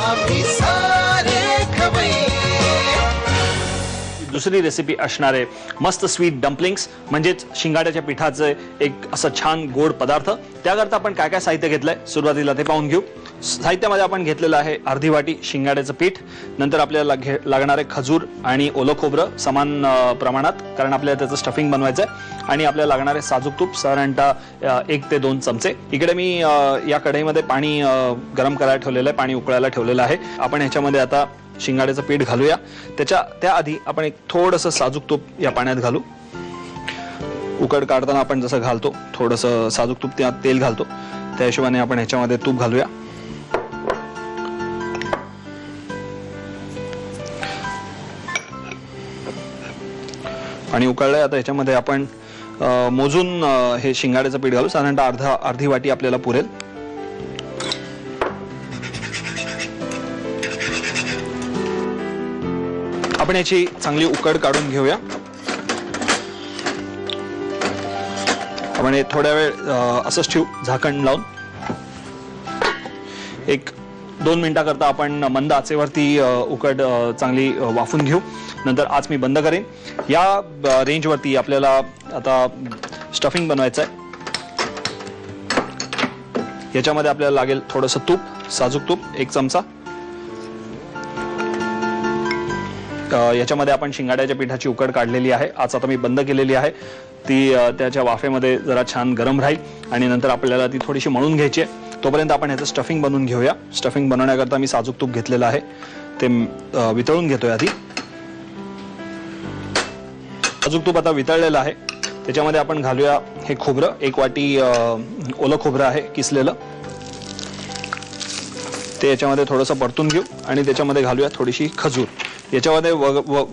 आम्ही सारे खवय्ये। दुसरी रेसिपी असणार आहे मस्त स्वीट डम्पलिंग्स, म्हणजेच शिंगाड्याच्या पिठाचे एक असं छान गोड पदार्थ। त्याकरता आपण काय काय साहित्य घेतलंय सुरुवातीला ते पाहून घेऊ। साहित्यामध्ये आपण घेतलेलं आहे अर्धी वाटी शिंगाड्याचं पीठ, नंतर आपल्याला लागणारे खजूर आणि ओलं खोबरं समान प्रमाणात, कारण आपल्याला त्याचं स्टफिंग बनवायचं आहे, आणि आपल्याला लागणारे साजूक तूप साधारणतः 1 ते 2 चमचे। इकडे मी या कढईमध्ये पाणी गरम करायला ठेवलेलं आहे, पाणी उकळायला ठेवलेलं आहे। आपण ह्याच्यामध्ये आता शिंगाड्याचं पीठ घालूया। त्याआधी आपण एक थोडंसं साजूक तूप या पाण्यात घालू। उकड काढताना आपण जसं घालतो थोडंसं साजूक तूप त्यात तेल घालतो, त्या हिशोबाने आपण ह्याच्यामध्ये तूप घालूया। पाणी उकळलंय, आता ह्याच्यामध्ये आपण मोजून हे शिंगाड्याचं पीठ घालू। साधारणतः अर्धी वाटी आपल्याला पुरेल। आपण याची चांगली उकड काढून घेऊया। आपण थोड्या वेळ असंच ठेवू झाकण लावून। 1-2 मिनिटाकरता आपण मंद आचेवरती उकड चांगली वाफून घेऊ, नंतर आज मी बंद करेन। या रेंजवरती आपल्याला आता स्टफिंग बनवायचं आहे। याच्यामध्ये आपल्याला लागेल थोडंसं तूप, साजूक तूप 1 चमचा। याच्यामध्ये आपण शिंगाड्याच्या पिठाची उकड काढलेली आहे, आज आता मी बंद केलेली आहे। ती त्याच्या वाफेमध्ये जरा छान गरम राहील आणि नंतर आपल्याला ती थोडीशी मळून घ्यायची आहे। तोपर्यंत आपण ह्याचं स्टफिंग बनवून घेऊया। स्टफिंग बनवण्याकरता मी साजूक तूप घेतलेलं आहे, ते वितळून घेतोय आधी। साजूक तूप आता वितळलेलं आहे, त्याच्यामध्ये आपण घालूया हे खोबरं। 1 वाटी ओलं खोबरं आहे किसलेलं, ते याच्यामध्ये थोडंसं परतून घेऊ आणि त्याच्यामध्ये घालूया थोडीशी खजूर। याच्यामध्ये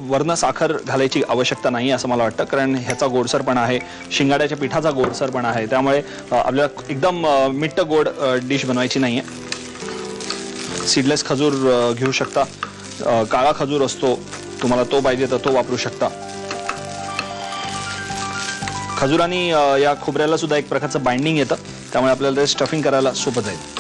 वर्ण साखर घालायची आवश्यकता नाही असं मला वाटतं, कारण ह्याचा गोडसरपणा आहे, शिंगाड्याच्या पिठाचा गोडसरपणा आहे, त्यामुळे आपल्याला एकदम मिट्ट गोड डिश बनवायची नाही आहे। सीडलेस खजूर घेऊ शकता, काळा खजूर असतो, तुम्हाला तो पाहिजे तर तो वापरू शकता। खजुरानी या खोबऱ्याला सुद्धा एक प्रकारचं बाइंडिंग येतं, त्यामुळे आपल्याला ते स्टफिंग करायला सोपं जाईल।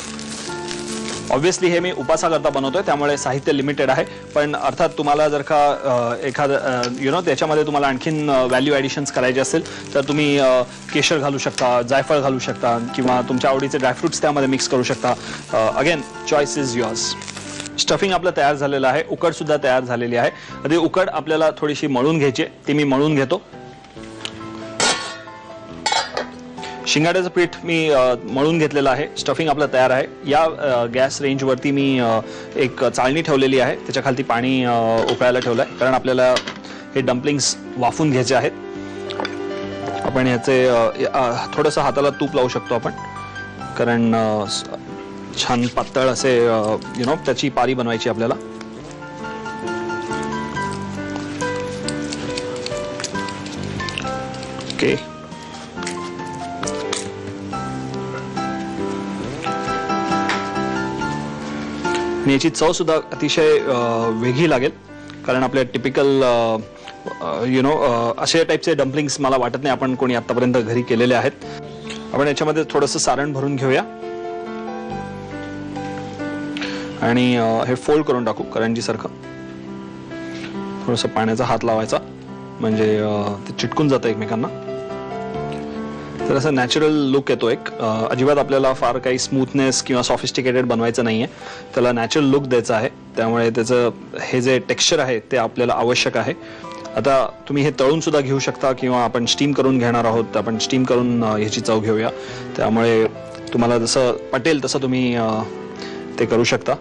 ऑब्वियसली हे मी उपासाकरता बनवतोय, त्यामुळे साहित्य लिमिटेड आहे, पण अर्थात तुम्हाला जर का एखादं त्याच्यामध्ये तुम्हाला आणखीन व्हॅल्यू ॲडिशन्स करायचे असेल तर तुम्ही केशर घालू शकता, जायफळ घालू शकता, किंवा तुमच्या आवडीचे ड्रायफ्रुट्स त्यामध्ये मिक्स करू शकता। Again choice is yours. Stuffing आपलं तयार झालेलं आहे, उकड सुद्धा तयार झालेली आहे। आधी उकड आपल्याला थोडीशी मळून घ्यायची, ती मी मळून घेतो। शिंगाड्याचं पीठ मी मळून घेतलेलं आहे, स्टफिंग आपलं तयार आहे। या गॅस रेंजवरती मी एक चाळणी ठेवलेली आहे, त्याच्या खाली पाणी उकळायला ठेवलं आहे, कारण आपल्याला हे डम्पलिंग्स वाफून घ्यायचे आहेत। आपण याचे थोडंसं हाताला तूप लावू शकतो आपण, कारण छान पातळ असे त्याची पारी बनवायची आपल्याला। ओके, आणि याची चव सुद्धा अतिशय वेगळी लागेल, कारण आपल्या टिपिकल अशा टाईपचे डम्पलिंग्स मला वाटत नाही आपण कोणी आतापर्यंत घरी केलेले आहेत। आपण याच्यामध्ये थोडंसं सारण भरून घेऊया आणि हे फोल्ड करून टाकू करंजी सारखं। थोडंसं पाण्याचा हात लावायचा, म्हणजे ते चिटकून जातं एकमेकांना, तर असं नॅचरल लुक येतो एक। अजिबात आपल्याला फार काही स्मूथनेस किंवा सॉफिस्टिकेटेड बनवायचं नाहीये, त्याला नॅचरल लुक द्यायचा आहे, त्यामुळे त्याचं हे जे टेक्स्चर आहे ते आपल्याला आवश्यक आहे। आता तुम्ही हे तळून सुद्धा घेऊ शकता, किंवा आपण स्टीम करून घेणार आहोत, आपण स्टीम करून ह्याची चव घेऊया, त्यामुळे तुम्हाला जसं पटेल तसं तुम्ही ते करू शकता।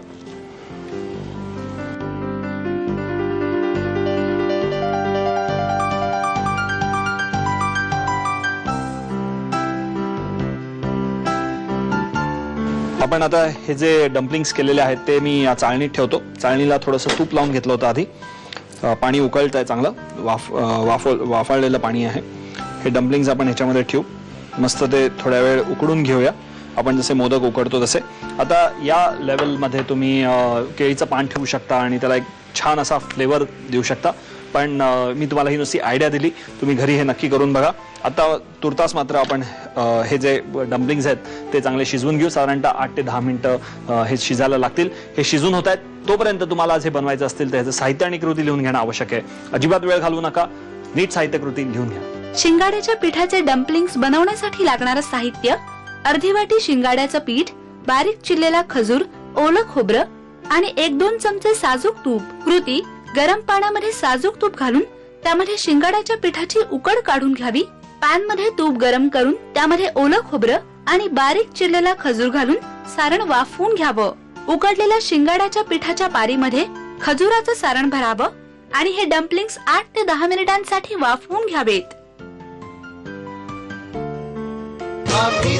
आपण आता हे जे डम्पलिंग्स केलेले आहेत ते मी या चाळणीत ठेवतो। चाळणीला थोडंसं तूप लावून घेतलं होतं आधी, पाणी उकळत आहे चांगलं, वाफळलेलं पाणी आहे। हे डम्पलिंग्स आपण ह्याच्यामध्ये ठेवू, मस्त ते थोड्या वेळ उकडून घेऊया, आपण जसे मोदक उकडतो तसे। आता या लेवलमध्ये तुम्ही केळीचं पान ठेवू शकता आणि त्याला एक छान असा फ्लेवर देऊ शकता। पण मी तुम्हाला ही नुसती आयडिया दिली, तुम्ही घरी हे नक्की करून बघा. आता तुर्तास मात्र आपण हे जे डम्पलिंग्स आहेत ते चांगले शिजवून घेऊ. साधारणतः 8 ते 10 मिनिटं हे शिजायला लागतील. हे शिजून होत आहेत. तोपर्यंत तुम्हाला आज हे बनवायचं असतील तर ह्याचं साहित्य आणि कृती लिहून घेणं आवश्यक आहे. अजिबात वेळ घालवू नका, नीट साहित्य कृती लिहून घ्या. शिंगाड्याच्या पिठाचे डम्पलिंग्स बनवण्यासाठी लागणारं साहित्य: अर्धी वाटी शिंगाड्याचं पीठ, बारीक चिरलेला खजूर, ओलं खोबरं आणि 1-2 चमचे साजूक तूप. कृती: गरम पाण्यामध्ये साजूक तूप घालून त्यामध्ये शिंगाड्याच्या पिठाची उकड काढून घ्यावी. पॅन मध्ये तूप गरम करून त्यामध्ये ओलं खोबरं आणि बारीक चिरलेला खजूर घालून सारण वाफवून घ्यावं. उकडलेल्या शिंगाड्याच्या पिठाच्या पारीमध्ये खजुराचं सारण भरावं आणि हे डम्पलिंग्स 8 ते 10 मिनिटांसाठी वाफवून घ्यावेत. आम्ही